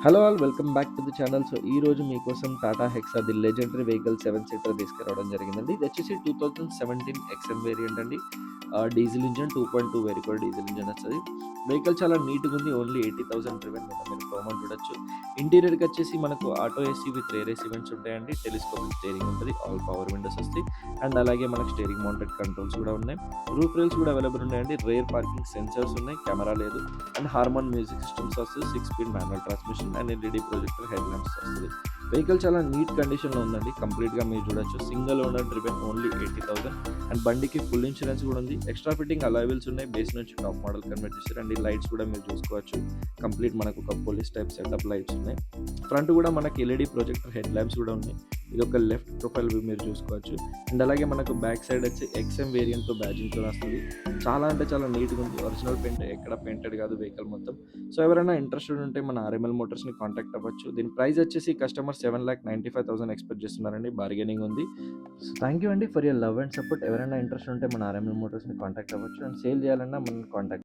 Hello all welcome back to the channel. So ఈ రోజు మీకోసం Tata hexa the legendary vehicle 7 seater తీసుకురావడం జరిగిందండి. ఇది వచ్చేసి 2017 ఎక్స్ఎం వేరియంట్ అండి. డీజిల్ ఇంజిన్ 2.2 వెరికోర్ డీజిల్ ఇంజిన్ వస్తది. వెహికల్ చాలా నీట్‌గా ఉంది. ఓన్లీ 80,000 డ్రివెన్ మీద మీరు ప్రోమోని చూడొచ్చు. ఇంటీరియర్‌కి వచ్చేసి మనకు auto AC with rear AC vents ఉంటాయండి. టెలిస్కోపిక్ స్టీరింగ్ ఉంటది. ఆల్ పవర్ విండోస్ వస్తాయి. అండ్ అలాగే మనకు స్టీరింగ్ మౌంటెడ్ కంట్రోల్స్ కూడా ఉన్నాయి. రూఫ్ రైల్స్ కూడా అవైలబుల్ ఉన్నాయండి. రేర్ పార్కింగ్ సెన్సార్స్ ఉన్నాయి. కెమెరా లేదు. అండ్ హార్మోన్ మ్యూజిక్ సిస్టమ్స్ వస్తది. 6 speed manual transmission and LED projector head lamps వస్తది. వెహికల్ చాలా నీట్ కండిషన్‌లో ఉందండి. కంప్లీట్‌గా మీరు చూడొచ్చు. Single owner driven only 80,000 and బండికి ఫుల్ ఇన్సూరెన్స్ కూడా ఉంది. ఎక్స్ట్రా ఫిట్టింగ్ అలాయ్ వీల్స్ ఉన్నాయి. బేస్ నుంచి టాప్ మోడల్ కన్వర్ట్ చేశారు. అండ్ ఈ లైట్స్ కూడా మీరు చూసుకోవచ్చు. కంప్లీట్ మనకు ఒక పోలీస్ టైప్ సెటప్ లైట్స్ ఉన్నాయి. ఫ్రంట్ కూడా మనకి ఎల్ఈడీ ప్రొజెక్టర్ హెడ్ ల్యాంప్స్ కూడా ఉన్నాయి. ఇది ఒక లెఫ్ట్ ప్రొఫైల్ వ్యూ మీరు చూసుకోవచ్చు. అండ్ అలాగే మనకు బ్యాక్ సైడ్ వచ్చి ఎక్స్ఎం వేరియంట్‌తో బ్యాడ్జింగ్‌తో వస్తది. చాలా అంటే చాలా నీట్‌గా ఉంది. ఒరిజినల్ పెయింట్ ఎక్కడ పెయింటెడ్ కాదు వెహికల్ మొత్తం. సో ఎవరైనా ఇంట్రెస్టెడ్ ఉంటే మన ఆర్ఎంఎల్ మోటార్స్‌ని కాంటాక్ట్ అవ్వచ్చు. దీని ప్రైస్ వచ్చేసి కస్టమర్ 7,95,000 ఎక్స్‌పెక్ట్ చేస్తున్నారండి. బార్గెనింగ్ ఉంది. సో థాంక్ యూ అండి for your love and support. ఎవరైనా ఇంట్రెస్ట్ ఉంటే మన ఆర్ఎంఎల్ మోటార్స్‌ని కాంటాక్ట్ అవ్వచ్చు. అండ్ సేల్ చేయాలన్నా మనల్ని కాంటాక్ట్